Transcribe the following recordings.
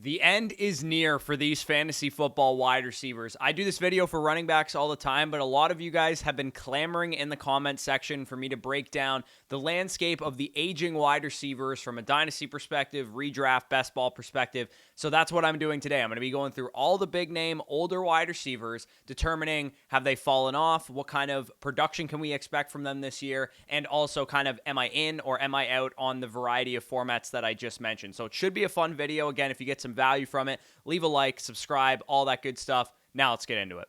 The end is near for these fantasy football wide receivers. I do this video for running backs all the time, but a lot of you guys have been clamoring in the comment section for me to break down the landscape of the aging wide receivers from a dynasty perspective, redraft, best ball perspective. So that's what I'm doing today. I'm going to be going through all the big name, older wide receivers, determining have they fallen off, what kind of production can we expect from them this year, and also kind of am I in or am I out on the variety of formats that I just mentioned. So it should be a fun video. Again, if you get some value from it, leave a like, subscribe, all that good stuff. Now let's get into it.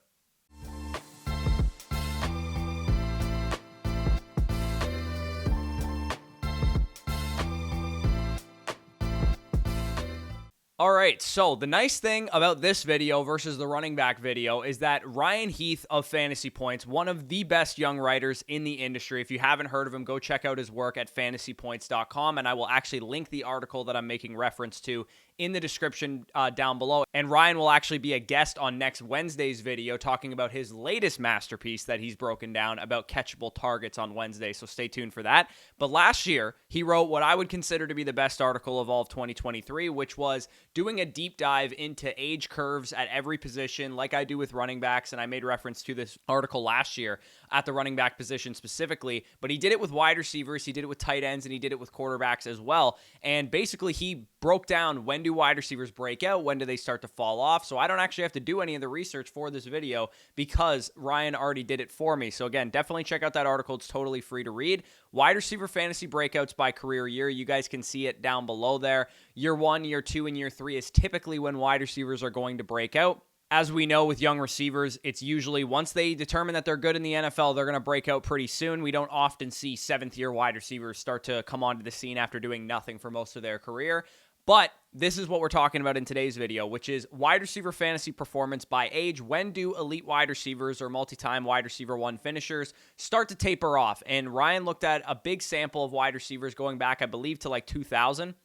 All right, so the nice thing about this video versus the running back video is that Ryan Heath of Fantasy Points, one of the best young writers in the industry. If you haven't heard of him, go check out his work at fantasypoints.com, and I will actually link the article that I'm making reference to in the description down below. And Ryan will actually be a guest on next Wednesday's video talking about his latest masterpiece that he's broken down about catchable targets on Wednesday, so stay tuned for that. But last year, he wrote what I would consider to be the best article of all of 2023, which was doing a deep dive into age curves at every position like I do with running backs, and I made reference to this article last year at the running back position specifically, but he did it with wide receivers, he did it with tight ends, and he did it with quarterbacks as well. And basically, he broke down when do wide receivers break out, when do they start to fall off. So I don't actually have to do any of the research for this video because Ryan already did it for me. So again, definitely check out that article. It's totally free to read. Wide receiver fantasy breakouts by career year. You guys can see it down below there. Year 1, year 2, and year 3 is typically when wide receivers are going to break out. As we know with young receivers, it's usually once they determine that they're good in the NFL, they're going to break out pretty soon. We don't often see seventh-year wide receivers start to come onto the scene after doing nothing for most of their career. But this is what we're talking about in today's video, which is wide receiver fantasy performance by age. When do elite wide receivers or multi-time wide receiver one finishers start to taper off? And Ryan looked at a big sample of wide receivers going back, I believe, to like 2000.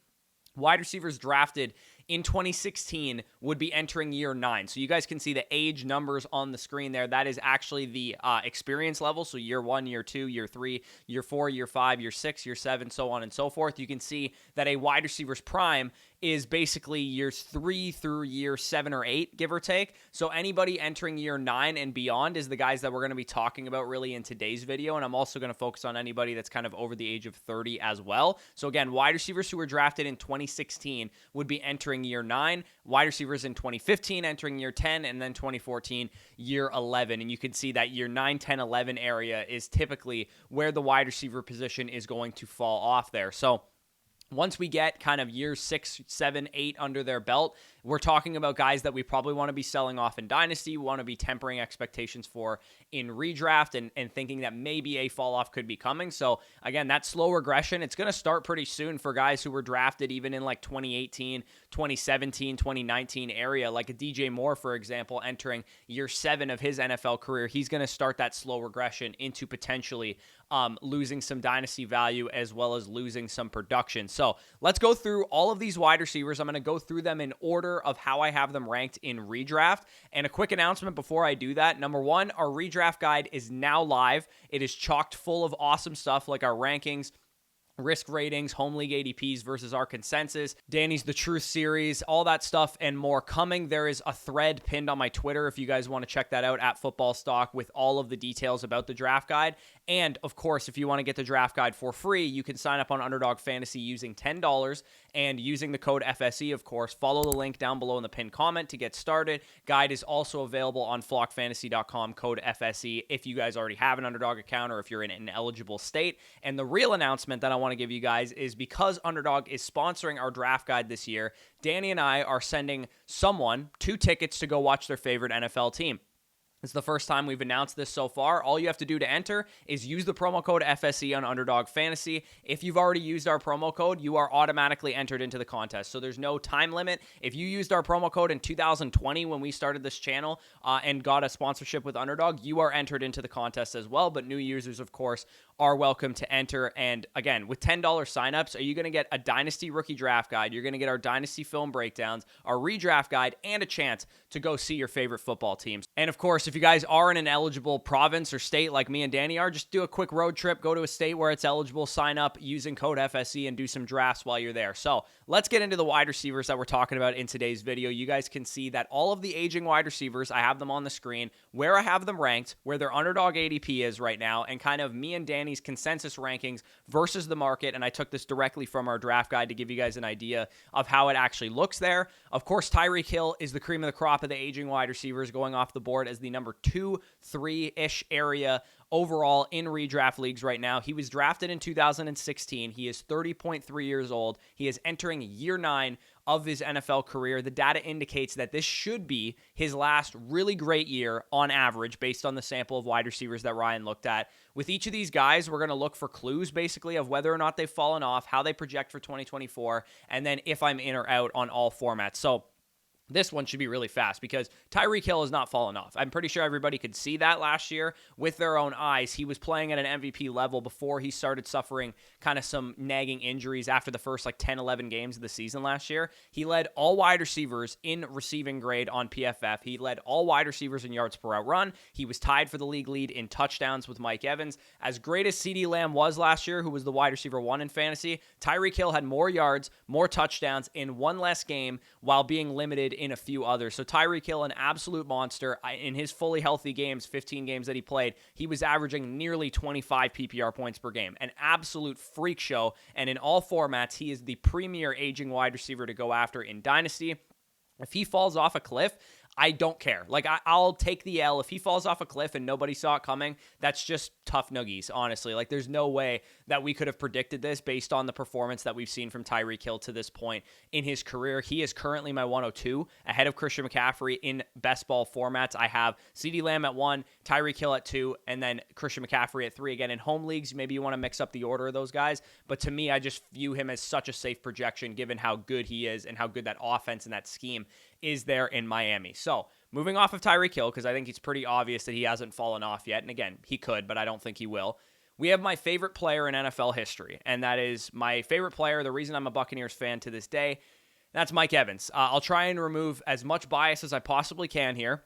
Wide receivers drafted in 2016 would be entering year 9. So you guys can see the age numbers on the screen there. That is actually the experience level. So year 1, year 2, year 3, year 4, year 5, year 6, year 7, so on and so forth. You can see that a wide receiver's prime is basically years 3 through year 7 or 8, give or take. So anybody entering year 9 and beyond is the guys that we're going to be talking about really in today's video. And I'm also going to focus on anybody that's kind of over the age of 30 as well. So again, wide receivers who were drafted in 2016 would be entering year 9, wide receivers in 2015 entering year 10, and then 2014 year 11. And you can see that year 9, 10, 11 area is typically where the wide receiver position is going to fall off there. So once we get kind of years 6, 7, 8 under their belt, we're talking about guys that we probably want to be selling off in Dynasty, want to be tempering expectations for in redraft, and thinking that maybe a fall off could be coming. So again, that slow regression, it's going to start pretty soon for guys who were drafted even in like 2018, 2017, 2019 area, like a DJ Moore, for example, entering year 7 of his NFL career. He's going to start that slow regression into potentially losing some dynasty value as well as losing some production. So let's go through all of these wide receivers. I'm going to go through them in order of how I have them ranked in redraft. And a quick announcement before I do that. Number 1, our redraft guide is now live. It is chocked full of awesome stuff like our rankings, risk ratings, home league ADPs versus our consensus, Danny's The Truth series, all that stuff and more coming. There is a thread pinned on my Twitter if you guys want to check that out at Football Stock with all of the details about the draft guide. And of course, if you want to get the draft guide for free, you can sign up on Underdog Fantasy using $10 and using the code FSE, of course. Follow the link down below in the pinned comment to get started. Guide is also available on flockfantasy.com, code FSE, if you guys already have an Underdog account or if you're in an eligible state. And the real announcement that I want to give you guys is because Underdog is sponsoring our draft guide this year, Danny and I are sending someone 2 tickets to go watch their favorite NFL team. It's the first time we've announced this so far. All you have to do to enter is use the promo code FSE on Underdog Fantasy. If you've already used our promo code, you are automatically entered into the contest. So there's no time limit. If you used our promo code in 2020 when we started this channel and got a sponsorship with Underdog, you are entered into the contest as well. But new users, of course, are welcome to enter. And again, with $10 signups, are you going to get a Dynasty Rookie Draft Guide? You're going to get our Dynasty Film Breakdowns, our Redraft Guide, and a chance to go see your favorite football teams. And of course, if you guys are in an eligible province or state like me and Danny are, just do a quick road trip, go to a state where it's eligible, sign up using code FSE, and do some drafts while you're there. So let's get into the wide receivers that we're talking about in today's video. You guys can see that all of the aging wide receivers, I have them on the screen, where I have them ranked, where their underdog ADP is right now, and kind of me and Danny's consensus rankings versus the market. And I took this directly from our draft guide to give you guys an idea of how it actually looks there. Of course, Tyreek Hill is the cream of the crop of the aging wide receivers, going off the board as the number 2, 3-ish area overall in redraft leagues right now. He was drafted in 2016. He is 30.3 years old. He is entering year 9 of his NFL career. The data indicates that this should be his last really great year on average based on the sample of wide receivers that Ryan looked at. With each of these guys, we're going to look for clues basically of whether or not they've fallen off, how they project for 2024, and then if I'm in or out on all formats. So this one should be really fast because Tyreek Hill has not fallen off. I'm pretty sure everybody could see that last year with their own eyes. He was playing at an MVP level before he started suffering kind of some nagging injuries after the first 10, 11 games of the season last year. He led all wide receivers in receiving grade on PFF. He led all wide receivers in yards per route run. He was tied for the league lead in touchdowns with Mike Evans. As great as CeeDee Lamb was last year, who was the wide receiver 1 in fantasy, Tyreek Hill had more yards, more touchdowns in one less game while being limited in a few others. So Tyreek Hill, an absolute monster. In his fully healthy games, 15 games that he played, he was averaging nearly 25 PPR points per game. An absolute freak show. And in all formats, he is the premier aging wide receiver to go after in Dynasty. If he falls off a cliff, I don't care. I'll take the L. If he falls off a cliff and nobody saw it coming, that's just tough noogies, honestly. There's no way that we could have predicted this based on the performance that we've seen from Tyreek Hill to this point in his career. He is currently my 102, ahead of Christian McCaffrey in best ball formats. I have CeeDee Lamb at 1, Tyreek Hill at 2, and then Christian McCaffrey at 3. Again, in home leagues, maybe you want to mix up the order of those guys, but to me, I just view him as such a safe projection given how good he is and how good that offense and that scheme is there in Miami. So moving off of Tyreek Hill, because I think it's pretty obvious that he hasn't fallen off yet. And again, he could, but I don't think he will. We have my favorite player in NFL history, and that is my favorite player, the reason I'm a Buccaneers fan to this day. That's Mike Evans. I'll try and remove as much bias as I possibly can here.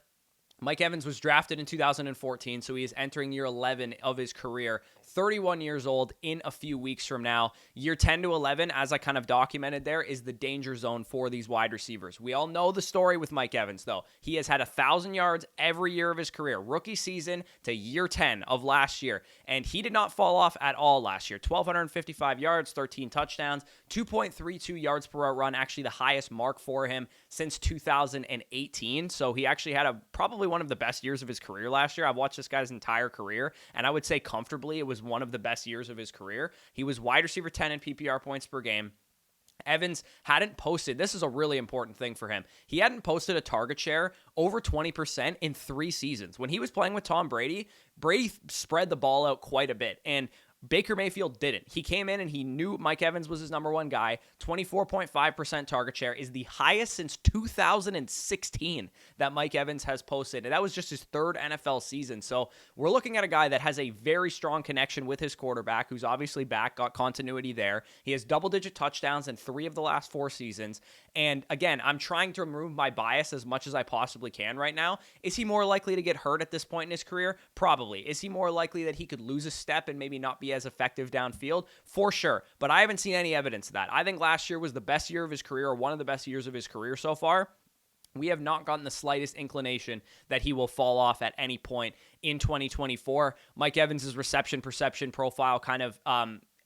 Mike Evans was drafted in 2014, so he is entering year 11 of his career, 31 years old in a few weeks from now. Year 10 to 11, as I kind of documented there, is the danger zone for these wide receivers. We all know the story with Mike Evans, though. He has had 1,000 yards every year of his career, rookie season to year 10 of last year, and he did not fall off at all last year. 1,255 yards, 13 touchdowns, 2.32 yards per route run, actually the highest mark for him since 2018, so he actually had probably one of the best years of his career last year. I've watched this guy's entire career, and I would say comfortably it was one of the best years of his career. He was wide receiver 10 in PPR points per game. Evans hadn't posted, this is a really important thing for him, he hadn't posted a target share over 20% in 3 seasons. When he was playing with Tom Brady, Brady spread the ball out quite a bit, and Baker Mayfield didn't. He came in and he knew Mike Evans was his number 1 guy. 24.5% target share is the highest since 2016 that Mike Evans has posted. And that was just his 3rd NFL season. So we're looking at a guy that has a very strong connection with his quarterback, who's obviously back, got continuity there. He has double-digit touchdowns in 3 of the last 4 seasons. And again, I'm trying to remove my bias as much as I possibly can right now. Is he more likely to get hurt at this point in his career? Probably. Is he more likely that he could lose a step and maybe not be as effective downfield? For sure. But I haven't seen any evidence of that. I think last year was the best year of his career, or one of the best years of his career so far. We have not gotten the slightest inclination that he will fall off at any point in 2024. Mike Evans' reception perception profile kind of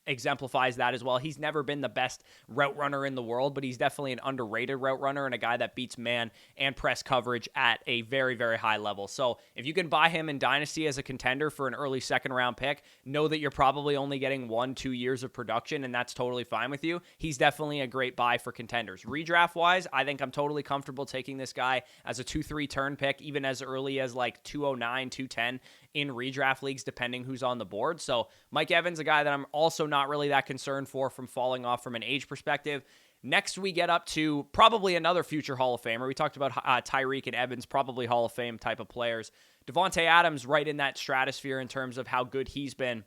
exemplifies that as well. He's never been the best route runner in the world, but he's definitely an underrated route runner and a guy that beats man and press coverage at a very, very high level. So if you can buy him in Dynasty as a contender for an early 2nd round pick, know that you're probably only getting 1-2 years of production, and that's totally fine with you. He's definitely a great buy for contenders. Redraft wise, I think I'm totally comfortable taking this guy as a 2-3 turn pick, even as early as 209, 210 in redraft leagues, depending who's on the board. So Mike Evans, a guy that I'm also not really that concerned for from falling off from an age perspective. Next, we get up to probably another future Hall of Famer. We talked about Tyreek and Evans, probably Hall of Fame type of players. Davante Adams right in that stratosphere in terms of how good he's been.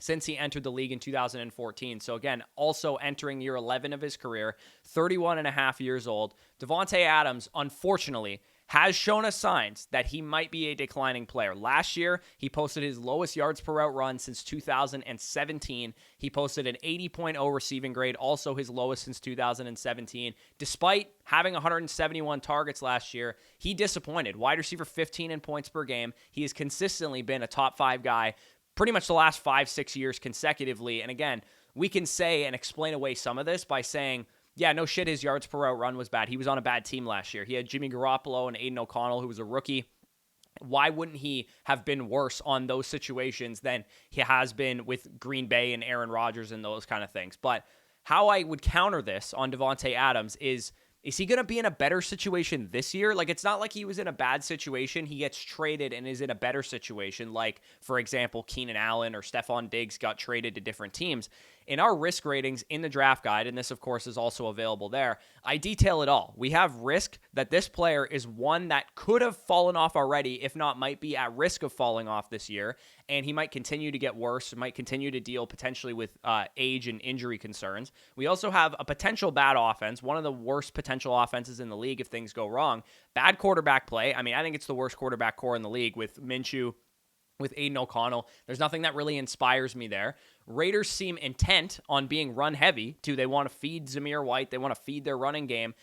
since he entered the league in 2014. So again, also entering year 11 of his career, 31 and a half years old. Davante Adams, unfortunately, has shown us signs that he might be a declining player. Last year, he posted his lowest yards per route run since 2017. He posted an 80.0 receiving grade, also his lowest since 2017. Despite having 171 targets last year, he disappointed. Wide receiver 15 in points per game. He has consistently been a top 5 guy pretty much the last 5-6 years consecutively. And again, we can say and explain away some of this by saying, yeah, no shit, his yards per route run was bad. He was on a bad team last year. He had Jimmy Garoppolo and Aiden O'Connell, who was a rookie. Why wouldn't he have been worse on those situations than he has been with Green Bay and Aaron Rodgers and those kind of things? But how I would counter this on Davante Adams is he going to be in a better situation this year? Like, it's not like he was in a bad situation. He gets traded and is in a better situation. Like, for example, Keenan Allen or Stefon Diggs got traded to different teams. In our risk ratings in the draft guide, and this, of course, is also available there, I detail it all. We have risk that this player is one that could have fallen off already, if not might be at risk of falling off this year, and he might continue to get worse, might continue to deal potentially with age and injury concerns. We also have a potential bad offense, one of the worst potential offenses in the league if things go wrong. Bad quarterback play. I mean, I think it's the worst quarterback core in the league with Minshew, with Aiden O'Connell. There's nothing that really inspires me there. Raiders seem intent on being run heavy too. They want to feed Zamir White. They want to feed their running game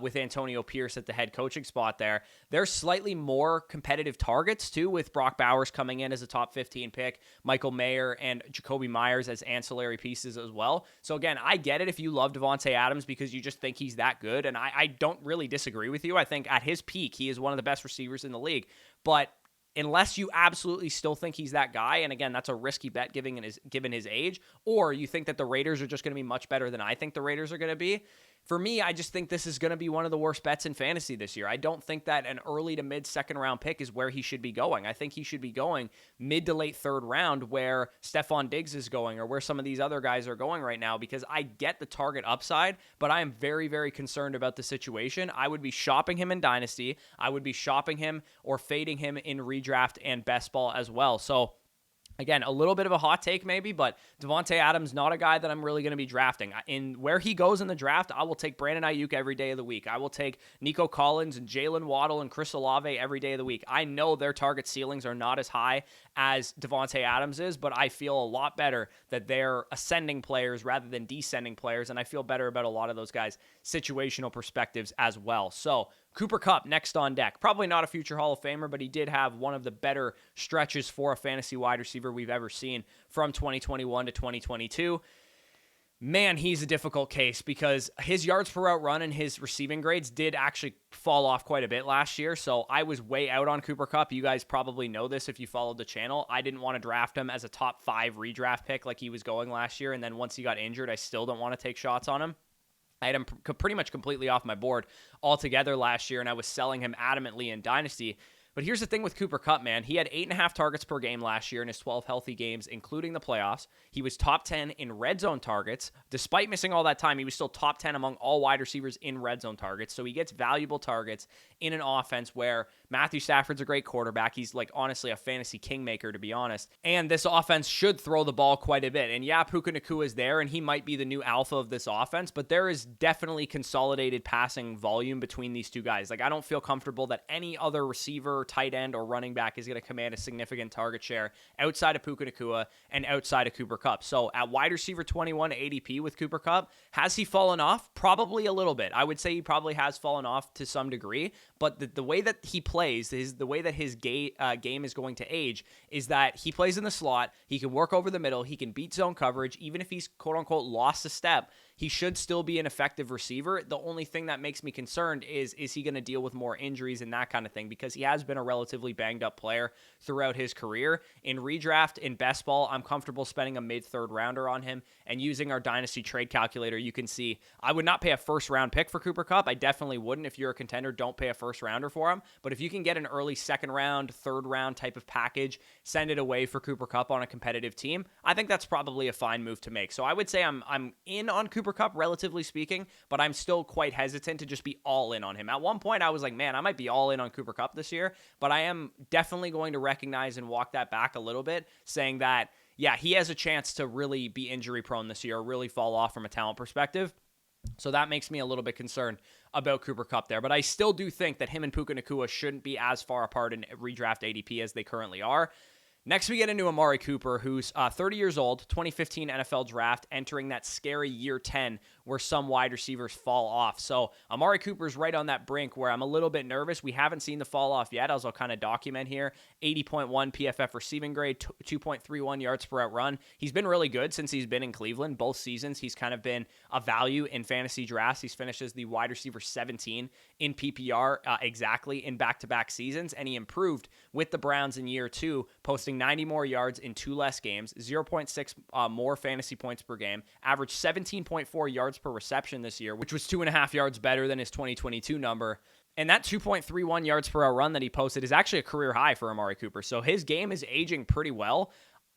with Antonio Pierce at the head coaching spot there. There's slightly more competitive targets too, with Brock Bowers coming in as a top 15 pick, Michael Mayer and Jacoby Myers as ancillary pieces as well. So again, I get it if you love Davante Adams because you just think he's that good. And I don't really disagree with you. I think at his peak, he is one of the best receivers in the league. But unless you absolutely still think he's that guy, and again, that's a risky bet given his age, or you think that the Raiders are just going to be much better than I think the Raiders are going to be, for me, I just think this is going to be one of the worst bets in fantasy this year. I don't think that an early to mid second round pick is where he should be going. I think he should be going mid to late third round where Stefon Diggs is going or where some of these other guys are going right now, because I get the target upside, but I am very, very concerned about the situation. I would be shopping him in Dynasty. I would be shopping him or fading him in redraft and best ball as well. So again, a little bit of a hot take maybe, but Davante Adams, not a guy that I'm really going to be drafting. In where he goes in the draft, I will take Brandon Ayuk every day of the week. I will take Nico Collins and Jalen Waddle and Chris Olave every day of the week. I know their target ceilings are not as high as Davante Adams is, but I feel a lot better that they're ascending players rather than descending players, and I feel better about a lot of those guys' situational perspectives as well. So Cooper Kupp next on deck. Probably not a future Hall of Famer, but he did have one of the better stretches for a fantasy wide receiver we've ever seen from 2021 to 2022. Man, he's a difficult case because his yards per route run and his receiving grades did actually fall off quite a bit last year. So I was way out on Cooper Kupp. You guys probably know this if you followed the channel. I didn't want to draft him as a top 5 redraft pick like he was going last year. And then once he got injured, I still don't want to take shots on him. I had him pretty much completely off my board altogether last year, and I was selling him adamantly in Dynasty. But here's the thing with Cooper Kupp, man. He had 8.5 targets per game last year in his 12 healthy games, including the playoffs. He was top 10 in red zone targets. Despite missing all that time, he was still top 10 among all wide receivers in red zone targets. So he gets valuable targets in an offense where Matthew Stafford's a great quarterback. He's like honestly a fantasy kingmaker, to be honest. And this offense should throw the ball quite a bit. And yeah, Puka Nacua is there, and he might be the new alpha of this offense, but there is definitely consolidated passing volume between these two guys. Like, I don't feel comfortable that any other receiver, tight end, or running back is going to command a significant target share outside of Puka Nacua and outside of Cooper Kupp. So at wide receiver 21 ADP with Cooper Kupp, has he fallen off? Probably a little bit. I would say he probably has fallen off to some degree, but the way that he plays, the way that his game is going to age is that he plays in the slot, he can work over the middle, he can beat zone coverage, even if he's quote-unquote lost a step, he should still be an effective receiver. The only thing that makes me concerned is he going to deal with more injuries and that kind of thing, because he has been a relatively banged up player throughout his career. In redraft, in best ball, I'm comfortable spending a mid-third rounder on him, and using our dynasty trade calculator, you can see I would not pay a first round pick for Cooper Kupp. I definitely wouldn't. If you're a contender, don't pay a first rounder for him. But if you can get an early second round, third round type of package, send it away for Cooper Kupp on a competitive team, I think that's probably a fine move to make. So I would say I'm in on Cooper Kupp, relatively speaking, but I'm still quite hesitant to just be all in on him. At one point, I was like, man, I might be all in on Cooper Kupp this year, but I am definitely going to recognize and walk that back a little bit, saying that yeah, he has a chance to really be injury prone this year, really fall off from a talent perspective. So that makes me a little bit concerned about Cooper Kupp there. But I still do think that him and Puka Nacua shouldn't be as far apart in redraft ADP as they currently are. Next, we get into Amari Cooper, who's 30 years old, 2015 NFL draft, entering that scary year 10 where some wide receivers fall off. So Amari Cooper's right on that brink where I'm a little bit nervous. We haven't seen the fall off yet, as I'll kind of document here. 80.1 PFF receiving grade, 2.31 yards per out run. He's been really good since he's been in Cleveland. Both seasons, he's kind of been a value in fantasy drafts. He's finished as the wide receiver 17 in PPR exactly in back-to-back seasons, and he improved with the Browns in year 2, posting 90 more yards in 2 less games, 0.6 more fantasy points per game, averaged 17.4 yards per reception this year, which was 2.5 yards better than his 2022 number. And that 2.31 yards per hour run that he posted is actually a career high for Amari Cooper. So his game is aging pretty well.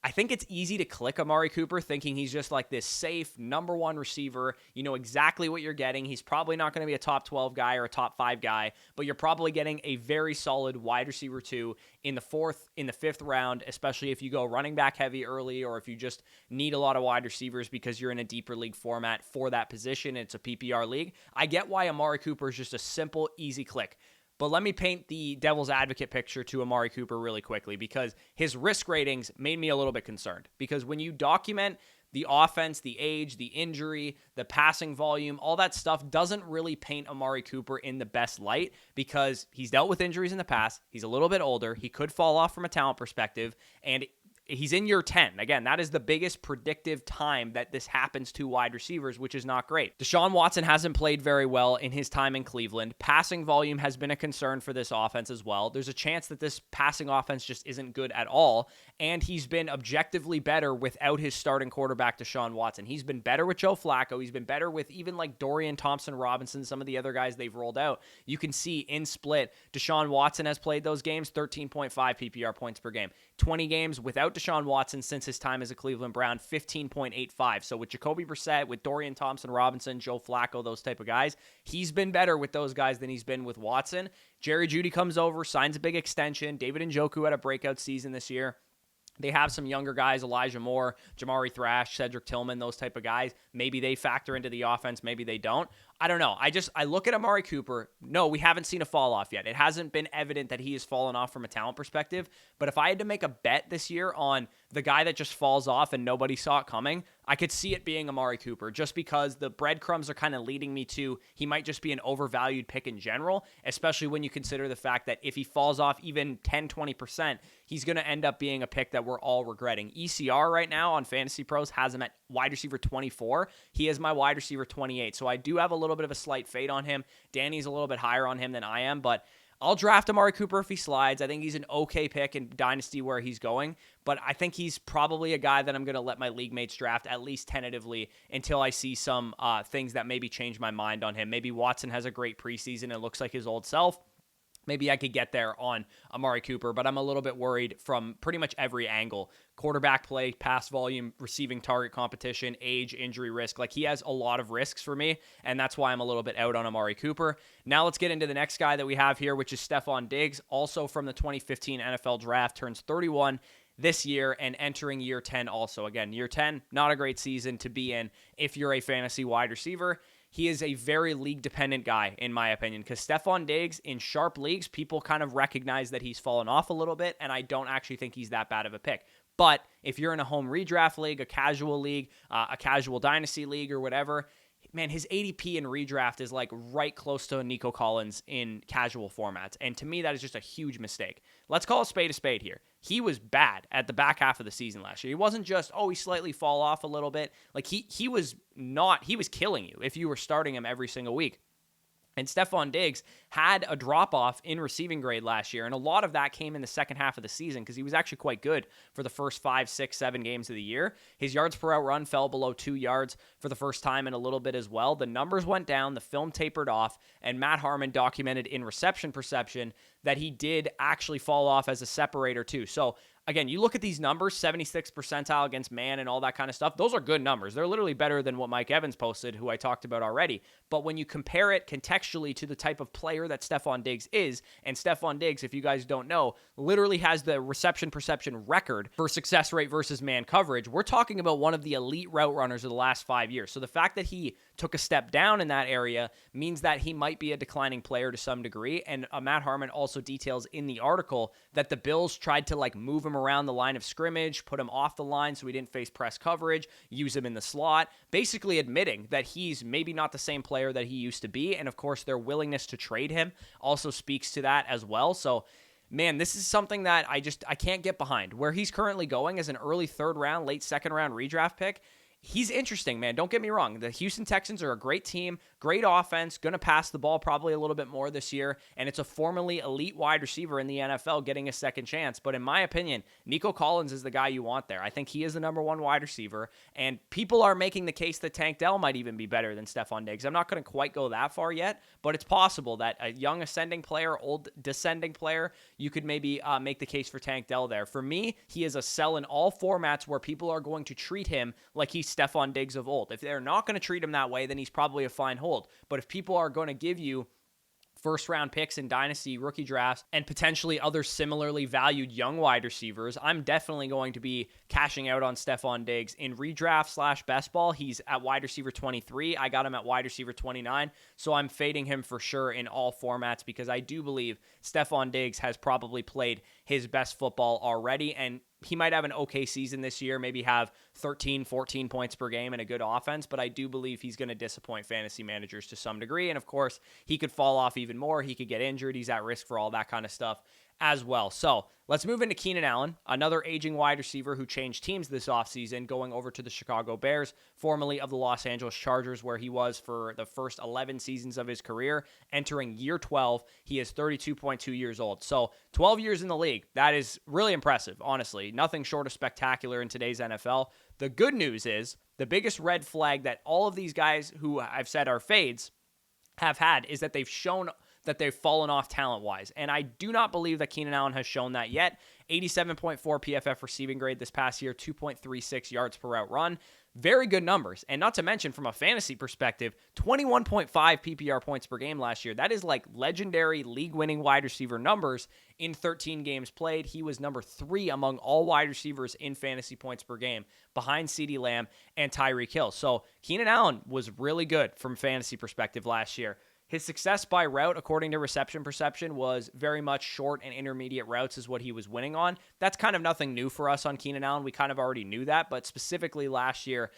I think it's easy to click Amari Cooper thinking he's just like this safe number 1 receiver. You know exactly what you're getting. He's probably not going to be a top 12 guy or a top 5 guy, but you're probably getting a very solid wide receiver 2 in the 4th, in the 5th round, especially if you go running back heavy early or if you just need a lot of wide receivers because you're in a deeper league format for that position. It's a PPR league. I get why Amari Cooper is just a simple, easy click. But let me paint the devil's advocate picture to Amari Cooper really quickly because his risk ratings made me a little bit concerned. Because when you document the offense, the age, the injury, the passing volume, all that stuff doesn't really paint Amari Cooper in the best light because he's dealt with injuries in the past. He's a little bit older. He could fall off from a talent perspective. And he's in year 10. Again, that is the biggest predictive time that this happens to wide receivers, which is not great. Deshaun Watson hasn't played very well in his time in Cleveland. Passing volume has been a concern for this offense as well. There's a chance that this passing offense just isn't good at all, and he's been objectively better without his starting quarterback, Deshaun Watson. He's been better with Joe Flacco. He's been better with even like Dorian Thompson-Robinson, some of the other guys they've rolled out. You can see in split, Deshaun Watson has played those games, 13.5 PPR points per game. 20 games without Deshaun Watson since his time as a Cleveland Brown, 15.85. So with Jacoby Brissett, with Dorian Thompson-Robinson, Joe Flacco, those type of guys, he's been better with those guys than he's been with Watson. Jerry Jeudy comes over, signs a big extension. David Njoku had a breakout season this year. They have some younger guys, Elijah Moore, Jamari Thrash, Cedric Tillman, those type of guys. Maybe they factor into the offense. Maybe they don't. I don't know. I look at Amari Cooper. No, we haven't seen a fall off yet. It hasn't been evident that he has fallen off from a talent perspective. But if I had to make a bet this year on the guy that just falls off and nobody saw it coming, I could see it being Amari Cooper just because the breadcrumbs are kind of leading me to he might just be an overvalued pick in general, especially when you consider the fact that if he falls off even 10, 20%, he's going to end up being a pick that we're all regretting. ECR right now on Fantasy Pros has him at wide receiver 24. He is my wide receiver 28. So I do have a little bit of a slight fade on him. Danny's a little bit higher on him than I am, but I'll draft Amari Cooper if he slides. I think he's an okay pick in Dynasty where he's going, but I think he's probably a guy that I'm going to let my league mates draft at least tentatively until I see some things that maybe change my mind on him. Maybe Watson has a great preseason and looks like his old self. Maybe I could get there on Amari Cooper, but I'm a little bit worried from pretty much every angle. Quarterback play, pass volume, receiving target competition, age, injury risk. Like, he has a lot of risks for me, and that's why I'm a little bit out on Amari Cooper. Now let's get into the next guy that we have here, which is Stefon Diggs, also from the 2015 NFL Draft, turns 31 this year and entering year 10 also. Again, year 10, not a great season to be in if you're a fantasy wide receiver. He is a very league-dependent guy, in my opinion, because Stefon Diggs, in sharp leagues, people kind of recognize that he's fallen off a little bit, and I don't actually think he's that bad of a pick. But if you're in a home redraft league, a casual dynasty league, or whatever, man, his ADP in redraft is like right close to Nico Collins in casual formats. And to me, that is just a huge mistake. Let's call a spade here. He was bad at the back half of the season last year. He wasn't just, he slightly fall off a little bit. Like he was killing you if you were starting him every single week. And Stefon Diggs had a drop-off in receiving grade last year, and a lot of that came in the second half of the season because he was actually quite good for the first 5, 6, 7 games of the year. His yards per out run fell below 2 yards for the first time in a little bit as well. The numbers went down, the film tapered off, and Matt Harmon documented in reception perception that he did actually fall off as a separator too. So again, you look at these numbers, 76th percentile against man and all that kind of stuff. Those are good numbers. They're literally better than what Mike Evans posted, who I talked about already. But when you compare it contextually to the type of player that Stefon Diggs is, and Stefon Diggs, if you guys don't know, literally has the reception perception record for success rate versus man coverage, we're talking about one of the elite route runners of the last 5 years. So the fact that he took a step down in that area means that he might be a declining player to some degree. And Matt Harmon also details in the article that the Bills tried to move him around the line of scrimmage, put him off the line so he didn't face press coverage, use him in the slot, basically admitting that he's maybe not the same player that he used to be. And of course, their willingness to trade him also speaks to that as well. So man, this is something that I can't get behind. Where he's currently going as an early third round, late second round redraft pick, he's interesting, man. Don't get me wrong. The Houston Texans are a great team, great offense, going to pass the ball probably a little bit more this year, and it's a formerly elite wide receiver in the NFL getting a second chance. But in my opinion, Nico Collins is the guy you want there. I think he is the number one wide receiver, and people are making the case that Tank Dell might even be better than Stefon Diggs. I'm not going to quite go that far yet, but it's possible that a young ascending player, old descending player, you could maybe make the case for Tank Dell there. For me, he is a sell in all formats where people are going to treat him like he's Stefon Diggs of old. If they're not going to treat him that way, then he's probably a fine hold. But if people are going to give you first-round picks in dynasty rookie drafts and potentially other similarly valued young wide receivers, I'm definitely going to be cashing out on Stefon Diggs. In redraft/best ball, he's at wide receiver 23. I got him at wide receiver 29, so I'm fading him for sure in all formats because I do believe Stefon Diggs has probably played his best football already, and he might have an okay season this year, maybe have 13, 14 points per game and a good offense, but I do believe he's going to disappoint fantasy managers to some degree. And of course, he could fall off even more. He could get injured. He's at risk for all that kind of stuff as well. So let's move into Keenan Allen, another aging wide receiver who changed teams this offseason, going over to the Chicago Bears, formerly of the Los Angeles Chargers, where he was for the first 11 seasons of his career. Entering year 12, he is 32.2 years old. So 12 years in the league, that is really impressive, honestly. Nothing short of spectacular in today's NFL. The good news is, the biggest red flag that all of these guys who I've said are fades have had is that they've shown that they've fallen off talent-wise. And I do not believe that Keenan Allen has shown that yet. 87.4 PFF receiving grade this past year, 2.36 yards per route run. Very good numbers. And not to mention, from a fantasy perspective, 21.5 PPR points per game last year. That is like legendary league-winning wide receiver numbers in 13 games played. He was number 3 among all wide receivers in fantasy points per game, behind CeeDee Lamb and Tyreek Hill. So Keenan Allen was really good from fantasy perspective last year. His success by route, according to reception perception, was very much short and intermediate routes is what he was winning on. That's kind of nothing new for us on Keenan Allen. We kind of already knew that, but specifically last year,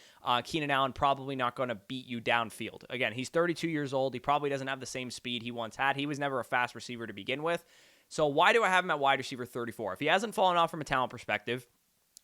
Keenan Allen probably not going to beat you downfield. Again, he's 32 years old. He probably doesn't have the same speed he once had. He was never a fast receiver to begin with. So why do I have him at wide receiver 34? If he hasn't fallen off from a talent perspective,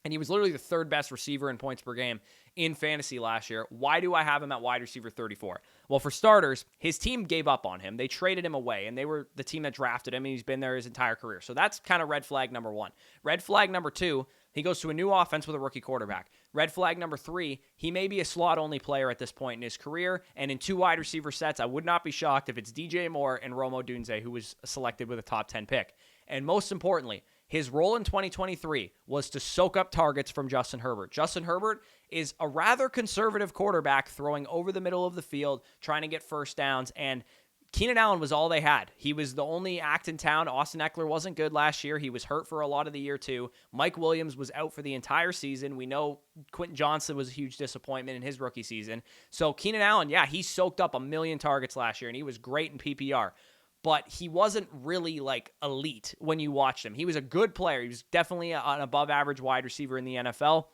and he was literally the third best receiver in points per game in fantasy last year, why do I have him at wide receiver 34? Well, for starters, his team gave up on him. They traded him away, and they were the team that drafted him, and he's been there his entire career. So that's kind of red flag number 1. Red flag number 2, he goes to a new offense with a rookie quarterback. Red flag number 3, he may be a slot-only player at this point in his career, and in 2 wide receiver sets, I would not be shocked if it's DJ Moore and Rome Odunze, who was selected with a top 10 pick. And most importantly, his role in 2023 was to soak up targets from Justin Herbert. Justin Herbert is a rather conservative quarterback, throwing over the middle of the field, trying to get first downs, and Keenan Allen was all they had. He was the only act in town. Austin Eckler wasn't good last year. He was hurt for a lot of the year too. Mike Williams was out for the entire season. We know Quentin Johnson was a huge disappointment in his rookie season. So Keenan Allen, yeah, he soaked up 1 million targets last year, and he was great in PPR. But he wasn't really elite when you watched him. He was a good player. He was definitely an above average wide receiver in the NFL.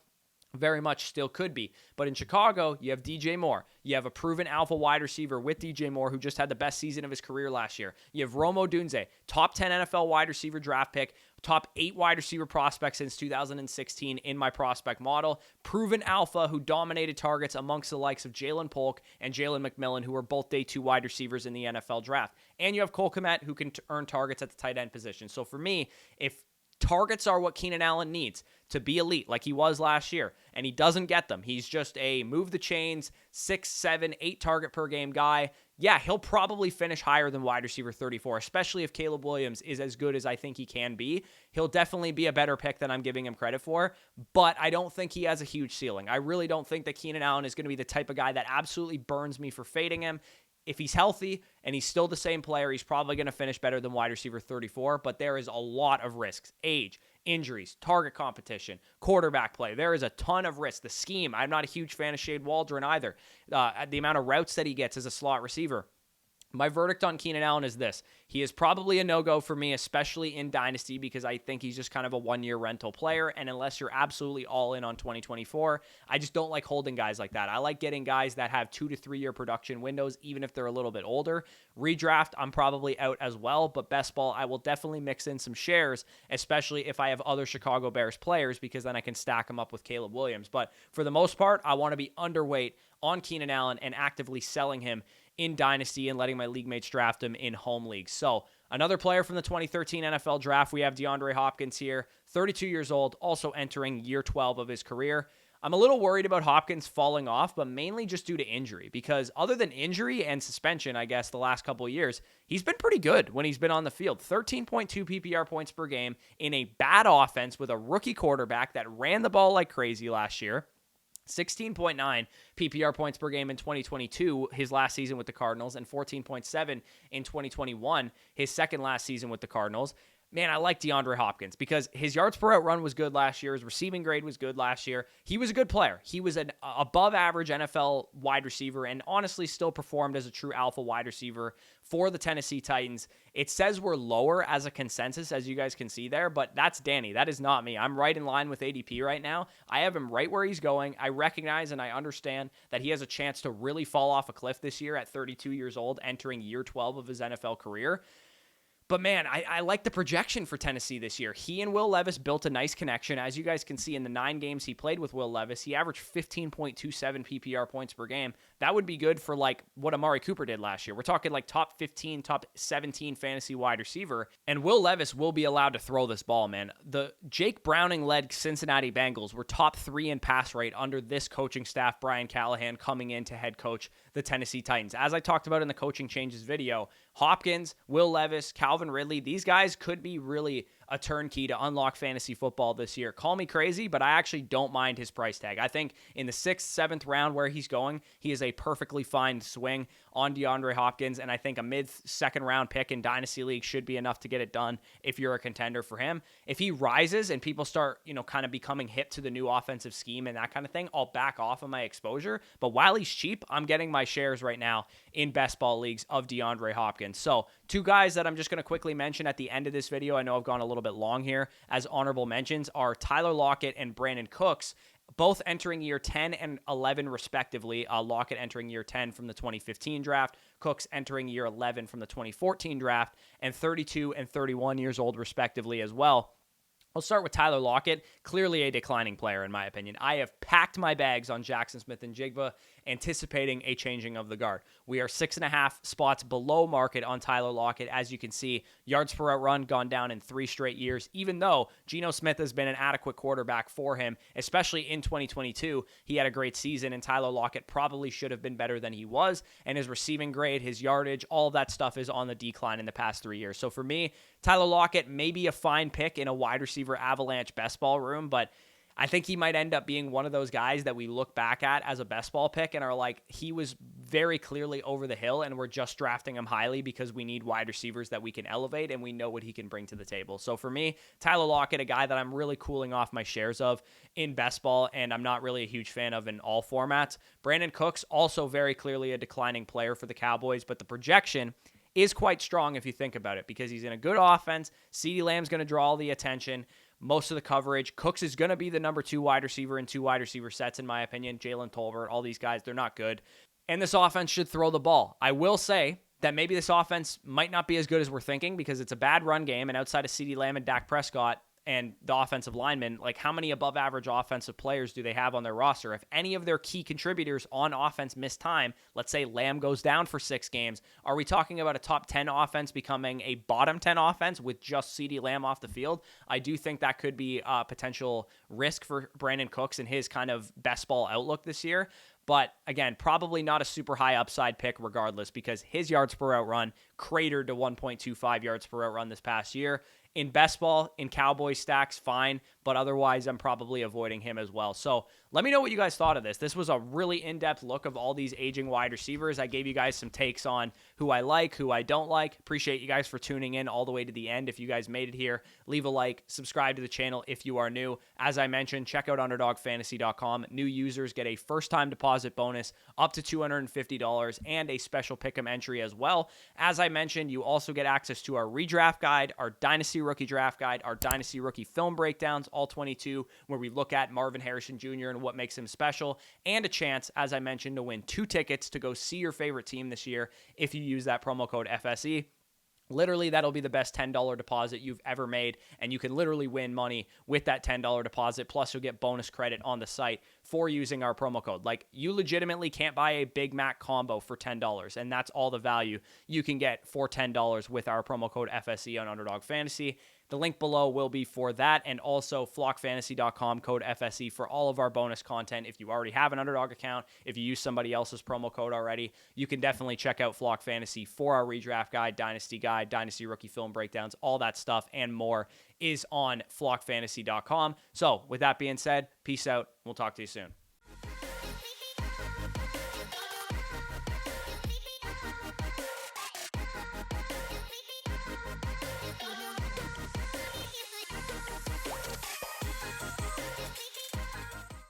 Very much still could be. But in Chicago, you have DJ Moore. You have a proven alpha wide receiver with DJ Moore, who just had the best season of his career last year. You have Rome Odunze, top 10 NFL wide receiver draft pick, top 8 wide receiver prospect since 2016 in my prospect model. Proven alpha who dominated targets amongst the likes of Jalen Polk and Jalen McMillan, who are both day 2 wide receivers in the NFL draft. And you have Cole Kmet, who can earn targets at the tight end position. So for me, if targets are what Keenan Allen needs to be elite like he was last year, and he doesn't get them, he's just a move the chains, 6, 7, 8 target per game guy. yeah, he'll probably finish higher than wide receiver 34, especially if Caleb Williams is as good as I think he can be. He'll definitely be a better pick than I'm giving him credit for, but I don't think he has a huge ceiling. I really don't think that Keenan Allen is going to be the type of guy that absolutely burns me for fading him. If he's healthy and he's still the same player, he's probably going to finish better than wide receiver 34, but there is a lot of risks. Age, injuries, target competition, quarterback play. There is a ton of risk. The scheme, I'm not a huge fan of Shade Waldron either. The amount of routes that he gets as a slot receiver. My verdict on Keenan Allen is this. He is probably a no-go for me, especially in Dynasty, because I think he's just kind of a one-year rental player, and unless you're absolutely all in on 2024, I just don't like holding guys like that. I like getting guys that have 2 to 3 year production windows, even if they're a little bit older. Redraft, I'm probably out as well, but best ball, I will definitely mix in some shares, especially if I have other Chicago Bears players, because then I can stack them up with Caleb Williams. But for the most part, I want to be underweight on Keenan Allen and actively selling him in Dynasty and letting my league mates draft him in home leagues. So another player from the 2013 NFL draft, we have DeAndre Hopkins here, 32 years old, also entering year 12 of his career. I'm a little worried about Hopkins falling off, but mainly just due to injury, because other than injury and suspension, I guess, the last couple of years, he's been pretty good when he's been on the field. 13.2 PPR points per game in a bad offense with a rookie quarterback that ran the ball like crazy last year. 16.9 PPR points per game in 2022, his last season with the Cardinals, and 14.7 in 2021, his second last season with the Cardinals. Man, I like DeAndre Hopkins because his yards per out run was good last year. His receiving grade was good last year. He was a good player. He was an above average NFL wide receiver and honestly still performed as a true alpha wide receiver for the Tennessee Titans. It says we're lower as a consensus, as you guys can see there, but that's Danny. That is not me. I'm right in line with ADP right now. I have him right where he's going. I recognize and I understand that he has a chance to really fall off a cliff this year at 32 years old, entering year 12 of his NFL career. But man, I like the projection for Tennessee this year. He and Will Levis built a nice connection. As you guys can see in the 9 games he played with Will Levis, he averaged 15.27 PPR points per game. That would be good for like what Amari Cooper did last year. We're talking like top 15, top 17 fantasy wide receiver. And Will Levis will be allowed to throw this ball, man. The Jake Browning-led Cincinnati Bengals were top 3 in pass rate under this coaching staff, Brian Callahan, coming in to head coach the Tennessee Titans. As I talked about in the coaching changes video, Hopkins, Will Levis, Calvin Ridley, these guys could be really a turnkey to unlock fantasy football this year. Call me crazy, but I actually don't mind his price tag. I think in the 6th, 7th round where he's going, he is a perfectly fine swing on DeAndre Hopkins, and I think a mid-second round pick in Dynasty League should be enough to get it done if you're a contender for him. If he rises and people start, kind of becoming hip to the new offensive scheme and that kind of thing, I'll back off of my exposure. But while he's cheap, I'm getting my shares right now in best ball leagues of DeAndre Hopkins. So 2 guys that I'm just going to quickly mention at the end of this video, I know I've gone a little bit long here, as honorable mentions are Tyler Lockett and Brandon Cooks, both entering year 10 and 11 respectively. Lockett entering year 10 from the 2015 draft, Cooks entering year 11 from the 2014 draft, and 32 and 31 years old respectively as well. I'll start with Tyler Lockett, clearly a declining player in my opinion. I have packed my bags on Jackson Smith-Njigba, anticipating a changing of the guard. We are 6.5 spots below market on Tyler Lockett. As you can see, yards per out run gone down in 3 straight years, even though Geno Smith has been an adequate quarterback for him, especially in 2022. He had a great season, and Tyler Lockett probably should have been better than he was, and his receiving grade, his yardage, all of that stuff is on the decline in the past 3 years. So for me, Tyler Lockett may be a fine pick in a wide receiver avalanche best ball room, but I think he might end up being one of those guys that we look back at as a best ball pick and are like, he was very clearly over the hill and we're just drafting him highly because we need wide receivers that we can elevate and we know what he can bring to the table. So for me, Tyler Lockett, a guy that I'm really cooling off my shares of in best ball and I'm not really a huge fan of in all formats. Brandon Cooks, also very clearly a declining player for the Cowboys, but the projection is quite strong if you think about it because he's in a good offense. CeeDee Lamb's going to draw all the attention, most of the coverage. Cooks is going to be the number 2 wide receiver in 2 wide receiver sets, in my opinion. Jalen Tolbert, all these guys, they're not good. And this offense should throw the ball. I will say that maybe this offense might not be as good as we're thinking because it's a bad run game, and outside of CeeDee Lamb and Dak Prescott and the offensive linemen, like how many above average offensive players do they have on their roster? If any of their key contributors on offense miss time, let's say Lamb goes down for 6 games, are we talking about a top 10 offense becoming a bottom 10 offense with just CeeDee Lamb off the field? I do think that could be a potential risk for Brandon Cooks and his kind of best ball outlook this year. But again, probably not a super high upside pick regardless, because his yards per route run cratered to 1.25 yards per route run this past year. In best ball, in Cowboy stacks, fine, but otherwise I'm probably avoiding him as well. So let me know what you guys thought of this. This was a really in-depth look of all these aging wide receivers. I gave you guys some takes on who I like, who I don't like. Appreciate you guys for tuning in all the way to the end. If you guys made it here, leave a like, subscribe to the channel if you are new. As I mentioned, check out underdogfantasy.com. New users get a first-time deposit bonus up to $250 and a special pick'em entry as well. As I mentioned, you also get access to our redraft guide, our Dynasty Rookie Draft Guide, our Dynasty Rookie Film Breakdowns, all 22, where we look at Marvin Harrison Jr. and what makes him special, and a chance, as I mentioned, to win 2 tickets to go see your favorite team this year if you use that promo code FSE. Literally, that'll be the best $10 deposit you've ever made, and you can literally win money with that $10 deposit, plus you'll get bonus credit on the site for using our promo code. Like, you legitimately can't buy a Big Mac combo for $10, and that's all the value you can get for $10 with our promo code FSE on Underdog Fantasy. The link below will be for that, and also flockfantasy.com, code FSE, for all of our bonus content. If you already have an Underdog account, if you use somebody else's promo code already, you can definitely check out Flock Fantasy for our redraft guide, Dynasty Rookie Film Breakdowns, all that stuff and more is on flockfantasy.com. So with that being said, peace out. We'll talk to you soon.